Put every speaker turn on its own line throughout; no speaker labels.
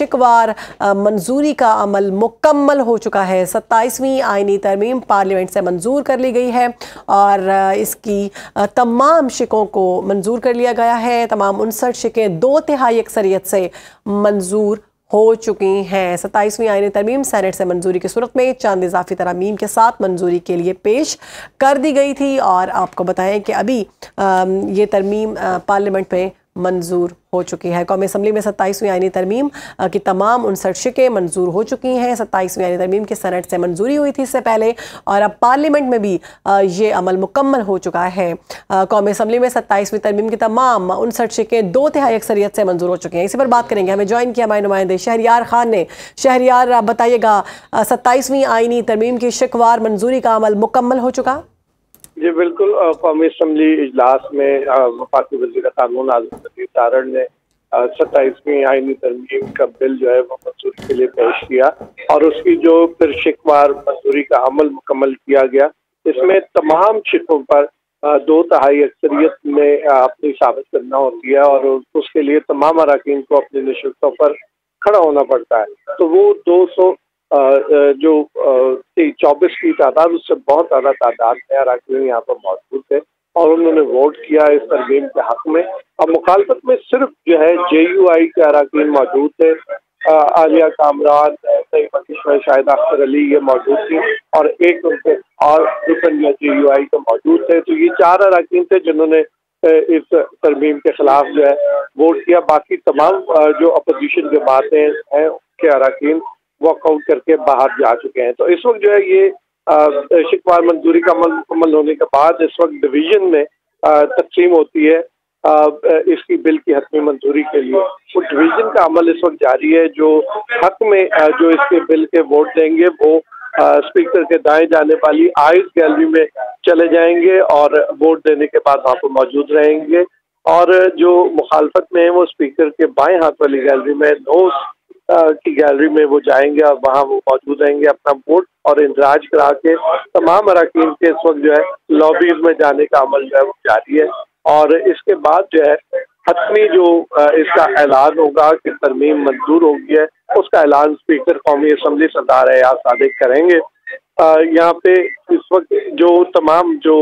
शिकवार मंजूरी का अमल मुकम्मल हो चुका है। 27वीं आईनी तरमीम पार्लियामेंट से मंजूर कर ली गई है और इसकी तमाम शिकों को मंजूर कर लिया गया है। तमाम 59 शिकें 2/3 अक्सरियत से मंजूर हो चुकी हैं। 27वीं आईनी तरमीम सेनेट से मंजूरी की सूरत में चंद इजाफी तरमीम के साथ मंजूरी के लिए पेश कर दी गई थी और आपको बताएं कि अभी ये तरमीम पार्लियामेंट में मंजूर हो चुकी है। कौमी असम्बली में 27वीं आईनी तरमीम की तमाम 59 शिकें मंजूर हो चुकी हैं। 27वीं आईनी तरमीम की सेनेट से मंजूरी हुई थी इससे पहले और अब पार्लियामेंट में भी ये अमल मुकम्मल हो चुका है। कौमी असम्बली में 27वीं तरमीम की तमाम 59 शिकें 2/3 अक्सरियत से मंजूर हो चुकी हैं। इसी पर बात करेंगे। हमें ज्वाइन किया हमारे नुमाइंदे शहरियार खान ने। शहरियार, आप बताइएगा 27वीं आईनी तरमीम की शिकवार मंजूरी का अमल मुकम्मल हो चुका?
जी बिल्कुल, कौमी असम्बली इजलास में वफाकी वज़ीर कानून आज़म नज़ीर तारड़ ने 27वीं आईनी तरमीम का बिल जो है वो मंजूरी के लिए पेश किया और उसकी जो फिर शिकवार मंजूरी का अमल मुकम्मल किया गया। इसमें तमाम शिकों पर 2/3 अक्सरियत में अपनी साबित करना होती है और उसके लिए तमाम अराकीन को अपनी नशिस्तों पर खड़ा होना पड़ता है। तो वो 24 की तादाद, उससे बहुत ज़्यादा तादाद में अराकीन यहाँ पर मौजूद थे और उन्होंने वोट किया इस तरमीम के हक में। और मुखालफत में सिर्फ जो है JUI के अराकीन मौजूद थे। आलिया कामरान, शाहिद अख्तर अली ये मौजूद थी और एक उनके और रुकन JUI के मौजूद थे। तो ये 4 अराकीन थे जिन्होंने इस तरमीम के खिलाफ जो है वोट किया। बाकी तमाम जो अपोजिशन जमातें हैं उनके अराकीन वॉकआउट करके बाहर जा चुके हैं। तो इस वक्त जो है ये शिकवार मंजूरी का अमल मुकम्मल होने के बाद इस वक्त डिवीजन में तकसीम होती है इसकी बिल की हतमी मंजूरी के लिए। वो डिवीजन का अमल इस वक्त जारी है। जो हक में जो इसके बिल के वोट देंगे वो स्पीकर के दाएं जाने वाली आइस गैलरी में चले जाएंगे और वोट देने के बाद वहाँ पर मौजूद रहेंगे और जो मुखालफत में है वो स्पीकर के बाएं हाथ वाली गैलरी में नोस की गैलरी में वो जाएंगे और वहाँ वो मौजूद रहेंगे। अपना वोट और इंदराज करा के तमाम अराकीन के इस वक्त जो है लॉबीज में जाने का अमल जो है वो जारी है और इसके बाद जो है हतमी जो इसका ऐलान होगा कि तरमीम मंजूर हो गई है, उसका ऐलान स्पीकर कौमी असम्बली सरदार एयाज सादिक करेंगे। यहाँ पे इस वक्त जो तमाम जो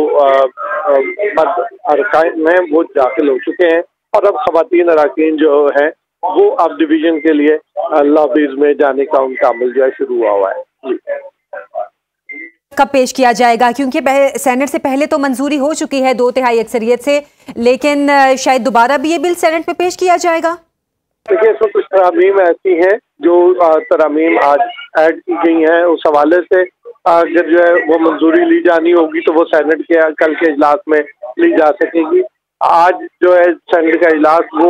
अरकान हैं वो दाखिल हो चुके हैं और अब खवातीन अराकीन जो है वो अब डिवीजन के लिए लॉबीज में जाने का उनका अमल जो है शुरू हुआ है।
कब पेश किया जाएगा? क्योंकि सेनेट से पहले तो मंजूरी हो चुकी है 2/3 अक्सरियत से, लेकिन शायद दोबारा भी ये बिल सेनेट में पेश किया जाएगा।
देखिए, इसमें कुछ तरामीम ऐसी हैं जो तरामीम आज ऐड की गई हैं। उस हवाले से अगर जो है वो मंजूरी ली जानी होगी तो वो सेनेट के कल के इजलास में ली जा सकेगी। आज जो है सेनेट का इजलास वो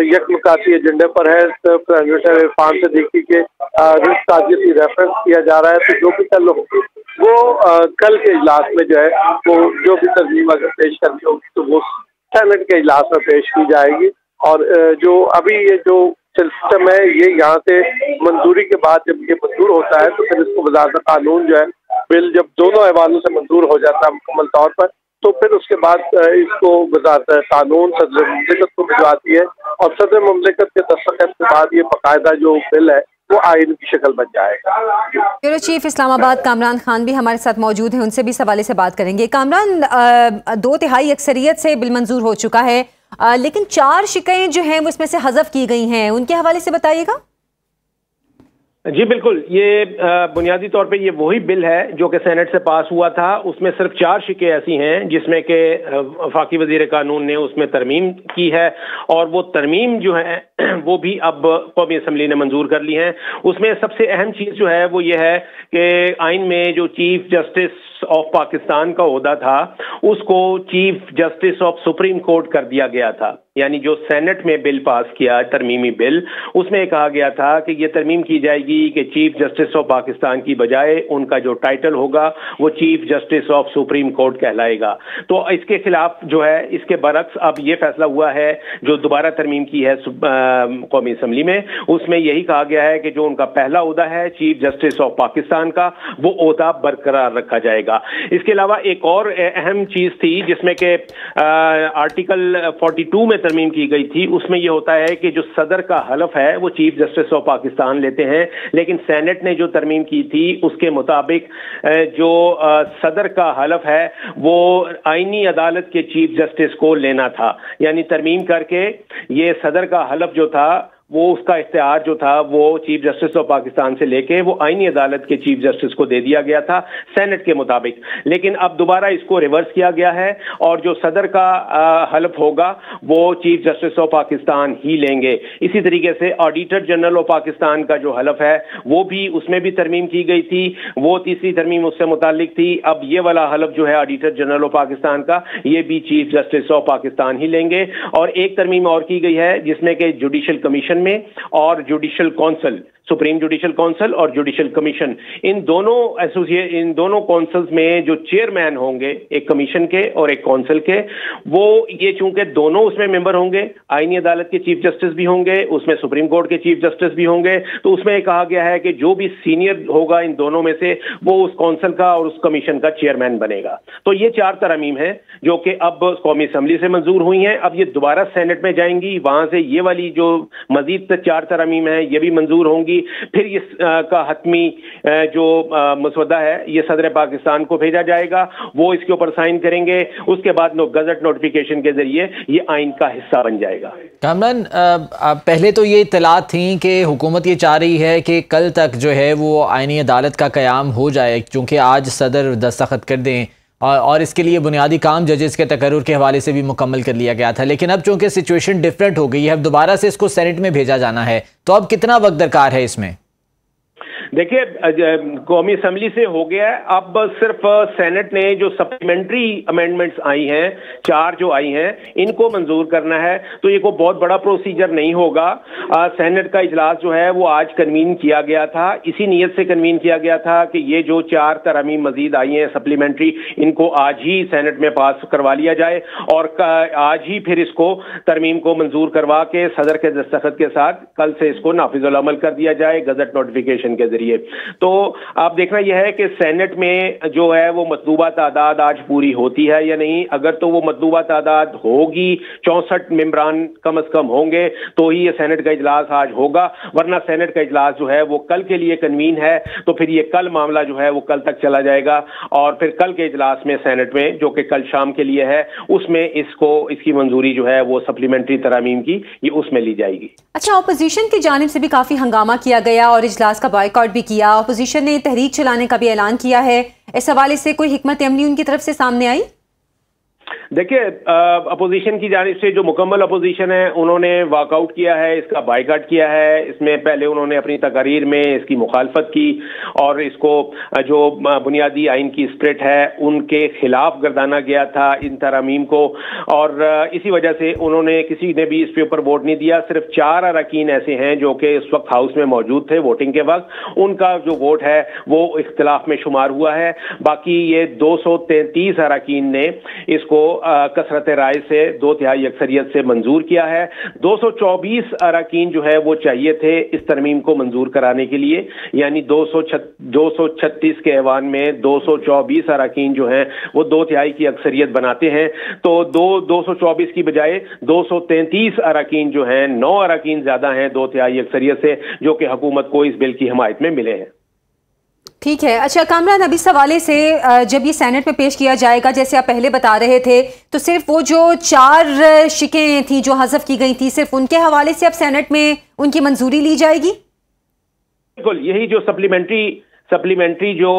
यकमकाती एजेंडे पर है। प्रेसिडेंट इरफान सदीकी के रिट ताज़ियत की रेफरेंस किया जा रहा है। तो जो भी कल होगी वो कल के इजलास में जो है वो जो भी तरमीम अगर पेश करनी होगी तो वो सेनेट के इजलास में पेश की जाएगी। और जो अभी ये जो सिस्टम है ये यहाँ से मंजूरी के बाद जब ये मंजूर होता है तो फिर इसको वज़ारत कानून जो है बिल जब दोनों ऐवानों से मंजूर हो जाता है मुकम्मल तौर पर तो फिर उसके बाद इसको वज़ारत कानून सदर मुमलिकत को भिजवाती है और सदर मुमलिकत के दस्तखत के बाद ये बाकायदा जो बिल है वो आइन की शक्ल बन जाएगा।
ब्यूरो चीफ इस्लामाबाद कामरान खान भी हमारे साथ मौजूद हैं, उनसे भी इस हवाले से बात करेंगे। कामरान, 2/3 अक्सरियत से बिल मंजूर हो चुका है, लेकिन 4 शिकायतें जो हैं वो इसमें से हज़फ की गई हैं, उनके हवाले से बताइएगा।
जी बिल्कुल, ये बुनियादी तौर पे ये वही बिल है जो कि सेनेट से पास हुआ था। उसमें सिर्फ 4 शिकें ऐसी हैं जिसमें कि वफाकी वज़ीर कानून ने उसमें तरमीम की है और वो तरमीम जो है वो भी अब कौमी असम्बली ने मंजूर कर ली है। उसमें सबसे अहम चीज़ जो है वो ये है कि आइन में जो चीफ जस्टिस ऑफ पाकिस्तान का ओहदा था उसको chief justice of supreme court कर दिया गया था। यानी जो सेनेट में बिल पास किया तरमीमी बिल, उसमें कहा गया था कि ये तरमीम की जाएगी कि चीफ जस्टिस ऑफ पाकिस्तान की बजाय उनका जो टाइटल होगा वो chief justice of supreme court कहलाएगा। तो इसके खिलाफ जो है इसके बरक्स अब ये फैसला हुआ है जो दोबारा तरमीम की है कौमी असम्बली में, उसमें यही कहा गया है कि जो उनका पहला ओहदा है चीफ जस्टिस ऑफ पाकिस्तान का वो ओहदा बरकरार रखा जाएगा। इसके अलावा एक और अहम चीज थी जिसमें कि आर्टिकल 42 में तरमीम की गई थी उसमें यह होता है कि जो सदर का हलफ है वो चीफ जस्टिस ऑफ पाकिस्तान लेते हैं, लेकिन सेनेट ने जो तरमीम की थी उसके मुताबिक जो सदर का हलफ है वो आईनी अदालत के चीफ जस्टिस को लेना था। यानी तरमीम करके ये सदर का हलफ जो था वो उसका इख्तियार जो था वो चीफ जस्टिस ऑफ पाकिस्तान से लेके वो आईनी अदालत के चीफ जस्टिस को दे दिया गया था सेनेट के मुताबिक। लेकिन अब दोबारा इसको रिवर्स किया गया है और जो सदर का हलफ होगा वो चीफ जस्टिस ऑफ पाकिस्तान ही लेंगे। इसी तरीके से ऑडिटर जनरल ऑफ पाकिस्तान का जो हलफ है वो भी, उसमें भी तरमीम की गई थी, वो तीसरी तरमीम उससे मुतालिक थी। अब ये वाला हलफ जो है ऑडिटर जनरल ऑफ पाकिस्तान का, ये भी चीफ जस्टिस ऑफ पाकिस्तान ही लेंगे। और एक तरमीम और की गई है जिसमें कि जुडिशल कमीशन में और judicial council, supreme judicial council और जुडिशल कमीशन, इन दोनों काउंसिल्स में जो चेयरमैन होंगे, एक कमीशन के और एक काउंसिल के, वो ये चूंकि दोनों उसमें मेंबर होंगे, आईनी अदालत के चीफ जस्टिस भी होंगे, उसमें सुप्रीम कोर्ट के चीफ जस्टिस भी होंगे, तो उसमें कहा गया है कि जो भी सीनियर होगा इन दोनों में से वो उस काउंसिल का और उस कमीशन का चेयरमैन बनेगा। तो ये 4 तरमीम है जो कि अब कौमी असम्बली से मंजूर हुई हैं। अब ये दोबारा सेनेट में जाएंगी, वहां से ये वाली जो मजीद 4 तरमीम है ये भी मंजूर होंगी। फिर ये का हतमी जो मसौदा है ये सदर पाकिस्तान को भेजा जाएगा, वो इसके ऊपर साइन करेंगे, उसके बाद गजट नोटिफिकेशन के जरिए ये आइन का हिस्सा बन जाएगा।
कामरान, पहले तो ये इत्तलात थी कि हुकूमत ये चाह रही है कि कल तक जो है वो आईनी अदालत का क़याम हो जाए, क्योंकि आज सदर दस्तखत कर दें और इसके लिए बुनियादी काम जजेस के तकर्रुर के हवाले से भी मुकम्मल कर लिया गया था। लेकिन अब चूंकि सिचुएशन डिफरेंट हो गई है, अब दोबारा से इसको सेनेट में भेजा जाना है, तो अब कितना वक्त दरकार है इसमें?
देखिए, कौमी असम्बली से हो गया है, अब सिर्फ सेनेट ने जो सप्लीमेंट्री अमेंडमेंट्स आई हैं, 4 जो आई हैं, इनको मंजूर करना है। तो ये कोई बहुत बड़ा प्रोसीजर नहीं होगा। सेनेट का इजलास जो है वो आज कन्वीन किया गया था, इसी नीयत से कन्वीन किया गया था कि ये जो 4 तरमीम मजीद आई हैं सप्लीमेंट्री, इनको आज ही सेनेट में पास करवा लिया जाए और आज ही फिर इसको तरमीम को मंजूर करवा के सदर के दस्तखत के साथ कल से इसको नाफिजुल अमल कर दिया जाए गजट नोटिफिकेशन के जरिए। तो आप देखना यह है कि सेनेट में जो है वो मतलूबा तादाद आज पूरी होती है या नहीं। अगर तो वो मतलूबा तादाद होगी, 64 मेंबरान कम से कम होंगे, तो ही ये सेनेट का इजलास आज होगा, वरना सेनेट का इजलास जो है वो कल के लिए कन्वीन है। तो फिर ये कल मामला जो है वो कल तक चला जाएगा और फिर कल के इजलास में सेनेट में, जो कि कल शाम के लिए है, उसमें इसकी मंजूरी जो है वो सप्लीमेंट्री तरमीम की ये उसमें ली जाएगी।
अच्छा, अपोजिशन की जानिब से भी काफी हंगामा किया गया और इजलास का बॉयकॉट भी किया। अपोजिशन ने तहरीक चलाने का भी ऐलान किया है। इस हवाले से कोई हिकमत अमली उनकी तरफ से सामने आई?
देखिए, अपोजिशन की जानिब से जो मुकम्मल अपोजिशन है उन्होंने वॉकआउट किया है, इसका बायकॉट किया है। इसमें पहले उन्होंने अपनी तकारीर में इसकी मुखालफत की और इसको जो बुनियादी आइन की स्प्रिट है उनके खिलाफ गर्दाना गया था इन तरमीम को, और इसी वजह से उन्होंने किसी ने भी इस पे ऊपर वोट नहीं दिया। सिर्फ 4 अरकान ऐसे हैं जो कि इस वक्त हाउस में मौजूद थे वोटिंग के वक्त, उनका जो वोट है वो इख्तिलाफ में शुमार हुआ है। बाकी ये 233 अरकान ने इसको कसरत राय से 2/3 अक्सरियत से मंजूर किया है। 224 अरकान जो है वो चाहिए थे इस तरमीम को मंजूर कराने के लिए, यानी 236 के ऐवान में 224 अरकान जो है वो 2/3 की अक्सरियत बनाते हैं। तो 224 की बजाय 233 अरकान जो है, 9 अरकान ज्यादा हैं 2/3 अक्सरियत से, जो कि हुकूमत को इस बिल की हिमायत में मिले हैं।
ठीक है। अच्छा कामरान, अभी इस हवाले से जब ये सेनेट में पेश किया जाएगा, जैसे आप पहले बता रहे थे, तो सिर्फ वो जो 4 शिकें थी जो हज़फ की गई थी, सिर्फ उनके हवाले से अब सेनेट में उनकी मंजूरी ली जाएगी?
बिल्कुल, यही जो सप्लीमेंट्री जो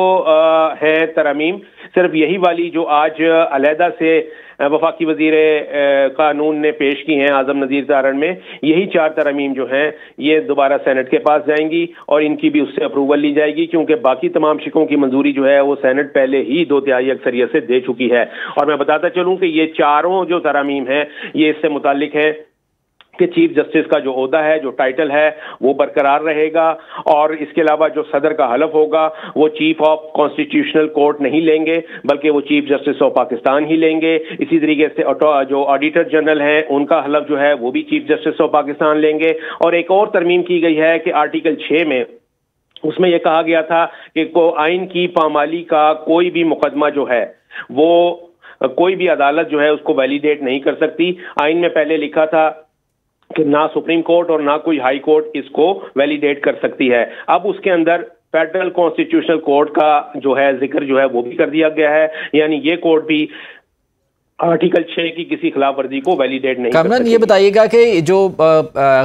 है तरमीम, सिर्फ यही वाली जो आज अलहदा से वफाकी वजीर कानून ने पेश की हैं आजम नज़ीर तारण में, यही 4 तरमीम जो हैं ये दोबारा सेनेट के पास जाएंगी और इनकी भी उससे अप्रूवल ली जाएगी, क्योंकि बाकी तमाम शिकों की मंजूरी जो है वो सेनेट पहले ही 2/3 अक्सरियत से दे चुकी है। और मैं बताता चलूं कि ये 4 जो तरमीम हैं ये इससे मुतालिक है कि चीफ जस्टिस का जो ओहदा है, जो टाइटल है, वो बरकरार रहेगा और इसके अलावा जो सदर का हलफ होगा वो चीफ ऑफ कॉन्स्टिट्यूशनल कोर्ट नहीं लेंगे, बल्कि वो चीफ जस्टिस ऑफ पाकिस्तान ही लेंगे। इसी तरीके से जो ऑडिटर जनरल हैं उनका हलफ जो है वो भी चीफ जस्टिस ऑफ पाकिस्तान लेंगे। और एक और तरमीम की गई है कि आर्टिकल 6 में, उसमें यह कहा गया था कि आइन की पामाली का कोई भी मुकदमा जो है वो कोई भी अदालत जो है उसको वैलिडेट नहीं कर सकती। आइन में पहले लिखा था कि ना सुप्रीम कोर्ट और ना कोई हाई कोर्ट इसको वैलिडेट कर सकती है। अब उसके अंदर फेडरल कॉन्स्टिट्यूशनल कोर्ट का जो है जिक्र जो है वो भी कर दिया गया है, यानी ये कोर्ट भी आर्टिकल 6 की किसी खिलाफ वर्जी को वैलिडेट नहीं।
कामरान, ये बताइएगा कि जो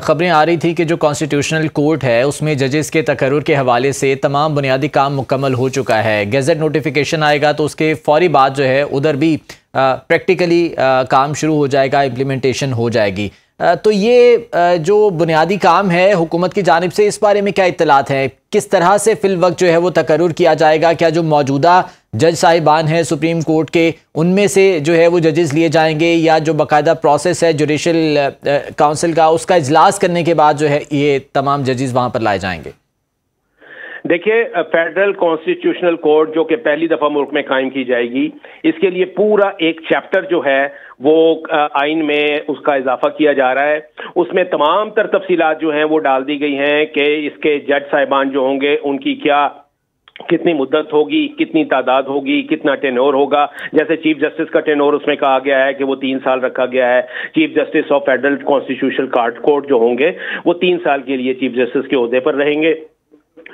खबरें आ रही थी कि जो कॉन्स्टिट्यूशनल कोर्ट है उसमें जजेस के तकर्रुर के हवाले से तमाम बुनियादी काम मुकम्मल हो चुका है, गैजेट नोटिफिकेशन आएगा तो उसके फौरी बाद जो है उधर भी प्रैक्टिकली काम शुरू हो जाएगा, इम्प्लीमेंटेशन हो जाएगी। तो ये जो बुनियादी काम है हुकूमत की जानिब से, इस बारे में क्या इत्तलात हैं? किस तरह से फिल वक्त जो है वो तकर्रुर किया जाएगा? क्या जो मौजूदा जज साहिबान हैं सुप्रीम कोर्ट के, उनमें से जो है वो जजेस लिए जाएंगे, या जो बाकायदा प्रोसेस है जुडिशल काउंसिल का उसका इजलास करने के बाद जो है ये तमाम जजेस वहाँ पर लाए जाएंगे?
देखिए, फेडरल कॉन्स्टिट्यूशनल कोर्ट जो कि पहली दफा मुल्क में कायम की जाएगी, इसके लिए पूरा एक चैप्टर जो है वो आइन में उसका इजाफा किया जा रहा है। उसमें तमाम तर तफसीलात जो हैं वो डाल दी गई हैं कि इसके जज साहिबान जो होंगे उनकी कितनी मुद्दत होगी, कितनी तादाद होगी, कितना टेनोर होगा। जैसे चीफ जस्टिस का टेनोर उसमें कहा गया है कि वो 3 साल रखा गया है। Chief justice of federal constitutional court जो होंगे वो 3 साल के लिए चीफ जस्टिस के ओहदे पर रहेंगे।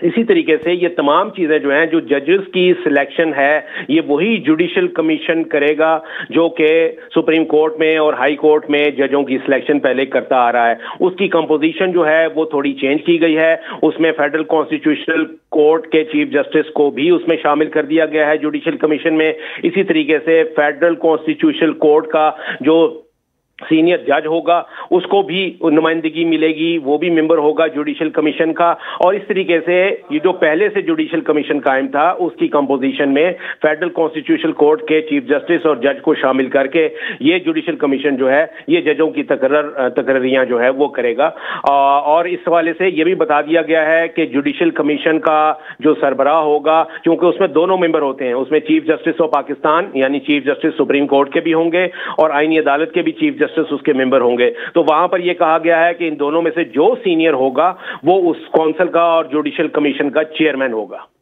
इसी तरीके से ये तमाम चीजें जो हैं, जो जजेस की सिलेक्शन है, ये वही जुडिशल कमीशन करेगा जो कि सुप्रीम कोर्ट में और हाई कोर्ट में जजों की सिलेक्शन पहले करता आ रहा है। उसकी कंपोजिशन जो है वो थोड़ी चेंज की गई है। उसमें फेडरल कॉन्स्टिट्यूशनल कोर्ट के चीफ जस्टिस को भी उसमें शामिल कर दिया गया है जुडिशल कमीशन में। इसी तरीके से फेडरल कॉन्स्टिट्यूशनल कोर्ट का जो सीनियर जज होगा उसको भी नुमाइंदगी मिलेगी, वो भी मेंबर होगा जुडिशल कमीशन का। और इस तरीके से ये जो पहले से जुडिशल कमीशन कायम था उसकी कंपोजिशन में फेडरल कॉन्स्टिट्यूशनल कोर्ट के चीफ जस्टिस और जज को शामिल करके ये जुडिशल कमीशन जो है ये जजों की तकर्रियां जो है वो करेगा। और इस हवाले से ये भी बता दिया गया है कि जुडिशल कमीशन का जो सरबराह होगा, क्योंकि उसमें दोनों मेंबर होते हैं, उसमें चीफ जस्टिस ऑफ पाकिस्तान यानी चीफ जस्टिस सुप्रीम कोर्ट के भी होंगे और आईनी अदालत के भी चीफ जस्टिस उसके मेंबर होंगे। तो वहां पर यह कहा गया है कि इन दोनों में से जो सीनियर होगा वो उस काउंसिल का और जुडिशल कमीशन का चेयरमैन होगा।